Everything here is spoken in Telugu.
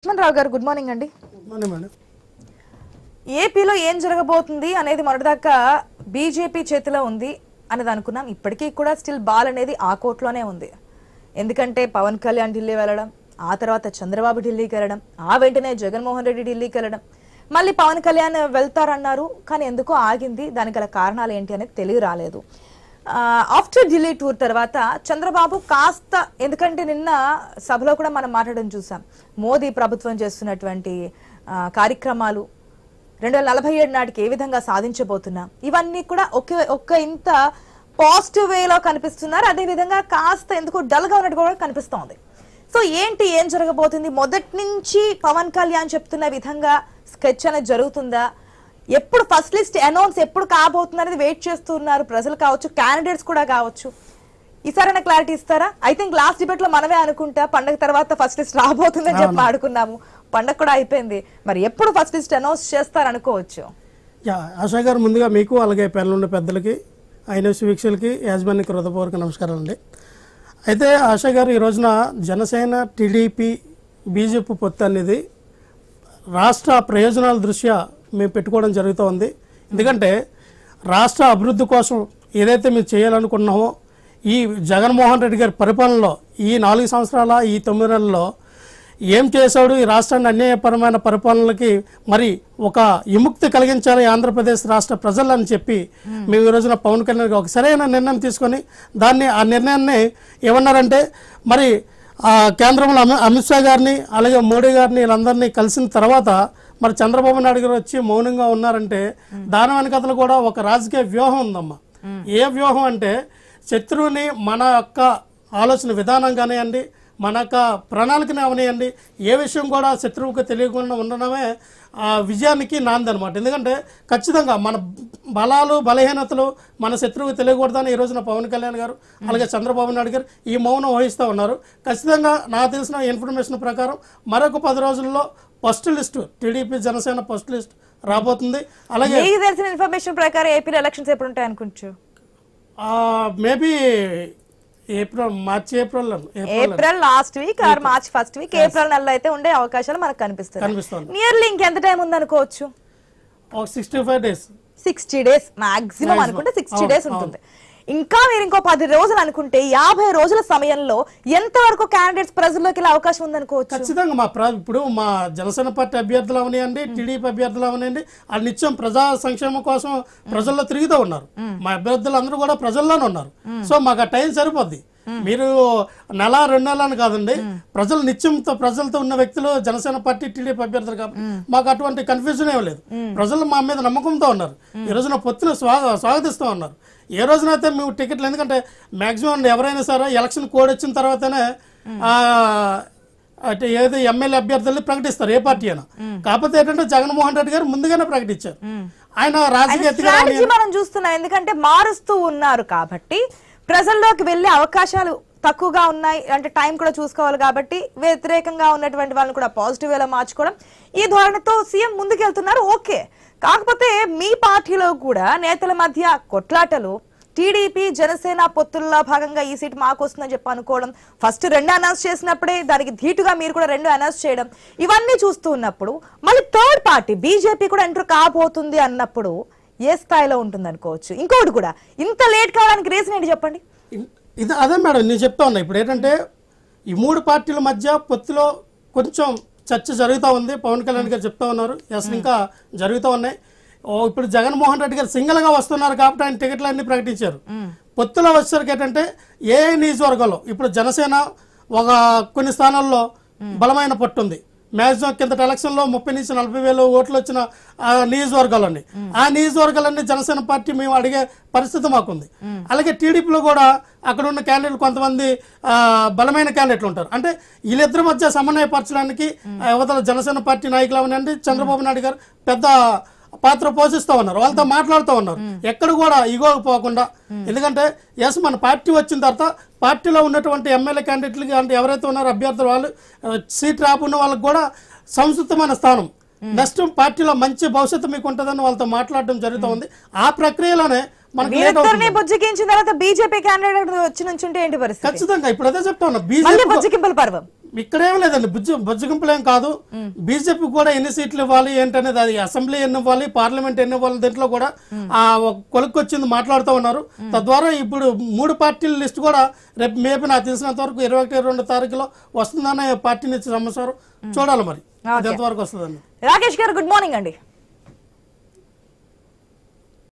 రావు గారు గుడ్ మార్నింగ్ అండి. ఏపీలో ఏం జరగబోతుంది అనేది మొదటిదాకా బీజేపీ చేతిలో ఉంది అనేది అనుకున్నాం. ఇప్పటికీ కూడా స్టిల్ బాల్ అనేది ఆ కోర్టులోనే ఉంది. ఎందుకంటే పవన్ కళ్యాణ్ ఢిల్లీ వెళ్ళడం, ఆ తర్వాత చంద్రబాబు ఢిల్లీకి వెళ్ళడం, ఆ వెంటనే జగన్మోహన్ రెడ్డి ఢిల్లీకి వెళ్ళడం, మళ్ళీ పవన్ కళ్యాణ్ వెళ్తారన్నారు కానీ ఎందుకో ఆగింది. దానికి గల కారణాలు ఏంటి అనేది తెలియ రాలేదు. ఆఫ్టర్ ఢిల్లీ టూర్ తర్వాత చంద్రబాబు కాస్త, ఎందుకంటే నిన్న సభలో కూడా మనం మాట్లాడడం చూసాం, మోదీ ప్రభుత్వం చేస్తున్నటువంటి కార్యక్రమాలు 2047 నాటికి ఏ విధంగా సాధించబోతున్నాం, ఇవన్నీ కూడా ఒక్క ఇంత పాజిటివ్ వేలో కనిపిస్తున్నారు. అదేవిధంగా కాస్త ఎందుకు డల్గా ఉన్నట్టు కూడా కనిపిస్తోంది. సో ఏంటి, ఏం జరగబోతుంది? మొదటి నుంచి పవన్ కళ్యాణ్ చెప్తున్న విధంగా స్కెచ్ అనేది జరుగుతుందా? ఎప్పుడు ఫస్ట్ లిస్ట్ అనౌన్స్ ఎప్పుడు కాబోతుంది అనేది వెయిట్ చేస్తున్నారు ప్రజలు కావచ్చు, క్యాండిడేట్స్ కూడా కావచ్చు. ఈసారైనా క్లారిటీ ఇస్తారా? ఐ థింక్ లాస్ట్ డిబేట్ లో మనమే అనుకుంటా పండగ తర్వాత ఫస్ట్ లిస్ట్ రాబోతుందని చెప్పి ఆడుకున్నాము. పండగ కూడా అయిపోయింది, మరి ఎప్పుడు ఫస్ట్ లిస్ట్ అనౌన్స్ చేస్తారు అనుకోవచ్చు? ఆశా గారు, ముందుగా మీకు అలాగే పెళ్ళుండే పెద్దలకి, ఐన్యూస్ వీక్షకులకి, యాజమాన్యానికి హృదయపూర్వక నమస్కారం అండి. అయితే ఆశా గారు, ఈ రోజున జనసేన, టీడీపీ, బీజేపీ పొత్తు అనేది రాష్ట్ర ప్రయోజనాల దృష్ట్యా మేము పెట్టుకోవడం జరుగుతూ ఉంది. ఎందుకంటే రాష్ట్ర అభివృద్ధి కోసం ఏదైతే మేము చేయాలనుకున్నామో, ఈ జగన్మోహన్ రెడ్డి గారి పరిపాలనలో ఈ 4 సంవత్సరాల ఈ 9 నెలల్లో ఏం చేశాడు, ఈ రాష్ట్రాన్ని అన్యాయపరమైన పరిపాలనలకి మరి ఒక విముక్తి కలిగించాలి ఆంధ్రప్రదేశ్ రాష్ట్ర ప్రజలని చెప్పి మేము ఈ రోజున పవన్ కళ్యాణ్ ఒక సరైన నిర్ణయం తీసుకొని ఆ నిర్ణయాన్ని ఏమన్నారంటే, మరి కేంద్రంలో అమిత్ షా గారిని అలాగే మోడీ గారిని వీళ్ళందరినీ కలిసిన తర్వాత మరి చంద్రబాబు నాయుడు గారు వచ్చి మౌనంగా ఉన్నారంటే దాని వెనకతలు కూడా ఒక రాజకీయ వ్యూహం ఉందమ్మా. ఏ వ్యూహం అంటే, శత్రువుని మన యొక్క ఆలోచన విధానం కానివ్వండి, మన యొక్క ప్రణాళికని అవనియండి, ఏ విషయం కూడా శత్రువుకు తెలియకుండా ఉండడమే ఆ విజయానికి నాంది అనమాట. ఎందుకంటే ఖచ్చితంగా మన బలాలు బలహీనతలు మన శత్రువుకు తెలియకూడదని ఈ రోజున పవన్ కళ్యాణ్ గారు అలాగే చంద్రబాబు నాయుడు గారు ఈ మౌనం వహిస్తూ ఉన్నారు. ఖచ్చితంగా నాకు తెలిసిన ఇన్ఫర్మేషన్ ప్రకారం మరొక 10 రోజుల్లో first list TDP Janasena first list రాబోతుంది. అలాగే తెలిసిన ఇన్ఫర్మేషన్ ప్రకారం ఏపీలో ఎలక్షన్స్ ఎప్పుడు ఉంటాయి అనుకుంటూ? Maybe April last week or March first week, April నెలలో అయితే ఉండే అవకాశాలు మనకు కనిపిస్తుంది. నియర్లీ ఇంకెంత టైం ఉంది అనుకోవచ్చు? 65 days, 60 days మాక్సిమం అనుకుంటే 60 days ఉంటుంది. ఇంకా మీరు ఇంకో 10 రోజులు అనుకుంటే 50 రోజుల సమయంలో ఎంతవరకు క్యాండిడేట్స్ ప్రజల్లోకి వెళ్ళే అవకాశం ఉందనుకోవచ్చు? ఖచ్చితంగా ఇప్పుడు మా జనసేన పార్టీ అభ్యర్థులు అవనివ్వండి, టీడీపీ అభ్యర్థులు అవనివ్వండి, ఆ నిత్యం ప్రజా సంక్షేమం కోసం ప్రజల్లో తిరుగుతూ ఉన్నారు. మా అభ్యర్థులు అందరూ కూడా ప్రజల్లోనే ఉన్నారు. సో మాకు ఆ టైం సరిపోద్ది. మీరు నెల 2 నెలలని కాదండి, ప్రజలు నిత్యంతో ప్రజలతో ఉన్న వ్యక్తులు జనసేన పార్టీ టీడీపీ అభ్యర్థులు కాబట్టి మాకు అటువంటి కన్ఫ్యూజన్ ఏం లేదు. ప్రజలు మా మీద నమ్మకంతో ఉన్నారు. ఈ రోజున పొత్తును స్వాగతిస్తూ ఉన్నారు. ఏ రోజునైతే మేము టికెట్లు, ఎందుకంటే మాక్సిమం ఎవరైనా సరే ఎలక్షన్ కోడ్ వచ్చిన తర్వాతనే అంటే ఏదో ఎమ్మెల్యే అభ్యర్థుల్ని ప్రకటిస్తారు, ఏ పార్టీ అయినా. కాకపోతే ఏంటంటే జగన్మోహన్ రెడ్డి గారు ముందుగానే ప్రకటించారు. ఆయన రాజకీయ మనం చూస్తున్నాం, ఎందుకంటే మారుస్తూ ఉన్నారు కాబట్టి ప్రజల్లోకి వెళ్లే అవకాశాలు తక్కువగా ఉన్నాయి. అంటే టైం కూడా చూసుకోవాలి కాబట్టి వ్యతిరేకంగా ఉన్నటువంటి వాళ్ళని కూడా పాజిటివ్ వేలో మార్చుకోవడం, ఈ ధోరణితో సీఎం ముందుకెళ్తున్నారు. ఓకే, కాకపోతే మీ పార్టీలో కూడా నేతల మధ్య కొట్లాటలు, టీడీపీ జనసేన పొత్తుల్లో భాగంగా ఈ సీట్ మాకు వస్తుందని చెప్పి అనుకోవడం, ఫస్ట్ 2 అనౌన్స్ చేసినప్పుడే దానికి ధీటుగా మీరు కూడా 2 అనౌన్స్ చేయడం, ఇవన్నీ చూస్తూ ఉన్నప్పుడు మళ్ళీ థర్డ్ పార్టీ బీజేపీ కూడా ఎంటర్ కాబోతుంది అన్నప్పుడు ఏ స్థాయిలో ఉంటుంది అనుకోవచ్చు? ఇంకోటి కూడా, ఇంత లేట్ కావడానికి రీజన్ ఏంటి చెప్పండి? ఇది అదే మేడం, నేను చెప్తా ఉన్నా. ఇప్పుడు ఏంటంటే ఈ 3 పార్టీల మధ్య పొత్తులో కొంచెం చర్చ జరుగుతూ ఉంది. పవన్ కళ్యాణ్ గారు చెప్తా ఉన్నారు, ఇంకా జరుగుతూ ఉన్నాయి. ఇప్పుడు జగన్మోహన్ రెడ్డి గారు సింగిల్గా వస్తున్నారు కాబట్టి ఆయన టికెట్లు అన్ని ప్రకటించారు. పొత్తులో వచ్చేసరికి ఏంటంటే ఏ నియోజకవర్గంలో ఇప్పుడు జనసేన ఒక కొన్ని స్థానాల్లో బలమైన పట్టు ఉంది. మ్యాక్సిమం కిందటి ఎలక్షన్లో 30 నుంచి 40 వేల ఓట్లు వచ్చిన నియోజకవర్గాలన్నీ, ఆ నియోజకవర్గాలన్నీ జనసేన పార్టీ మేము అడిగే పరిస్థితి మాకుంది. అలాగే టీడీపీలో కూడా అక్కడ ఉన్న క్యాండిడేట్లు కొంతమంది బలమైన క్యాండిడేట్లు ఉంటారు. అంటే వీళ్ళిద్దరి మధ్య సమన్వయపరచడానికి యువతల జనసేన పార్టీ నాయకులు అవనండి, చంద్రబాబు నాయుడు గారు పెద్ద పాత్ర పోషిస్తూ ఉన్నారు. వాళ్ళతో మాట్లాడుతూ ఉన్నారు, ఎక్కడ కూడా ఇగోకపోకుండా. ఎందుకంటే మన పార్టీ వచ్చిన తర్వాత పార్టీలో ఉన్నటువంటి ఎమ్మెల్యే క్యాండిడేట్లకి అంటే ఎవరైతే ఉన్నారో అభ్యర్థులు, వాళ్ళు సీట్ రాకున్న వాళ్ళకి కూడా సంస్కృతమైన స్థానం, నెక్స్ట్ పార్టీలో మంచి భవిష్యత్తు మీకు ఉంటుందని వాళ్ళతో మాట్లాడడం జరుగుతూ ఉంది. ఆ ప్రక్రియలోనే బీజేపీ క్యాండిడేట్ వచ్చి నుంచి ఏంటి పరిస్థితి? ఖచ్చితంగా ఇప్పుడు అదే చెప్తా ఉన్నా, బుజ్జికింపుల పర్వం ఇక్కడేం లేదండి, బుజ్జగింపులేం కాదు. బీజేపీ కూడా ఎన్ని సీట్లు ఇవ్వాలి ఏంటనేది, అది అసెంబ్లీ ఎన్ని ఇవ్వాలి, పార్లమెంట్ ఎన్ని ఇవ్వాలి, దీంట్లో కూడా ఆ కొలుక్కొచ్చింది మాట్లాడుతూ ఉన్నారు. తద్వారా ఇప్పుడు 3 పార్టీల లిస్ట్ కూడా రేపు మేబీ నాకు తెలిసినంత వరకు 21-22 తారీఖులో వస్తుందనే పార్టీ నుంచి సమాచారం. చూడాలి మరి అది ఎంతవరకు వస్తుందండి. రాకేష్ గారు గుడ్ మార్నింగ్ అండి.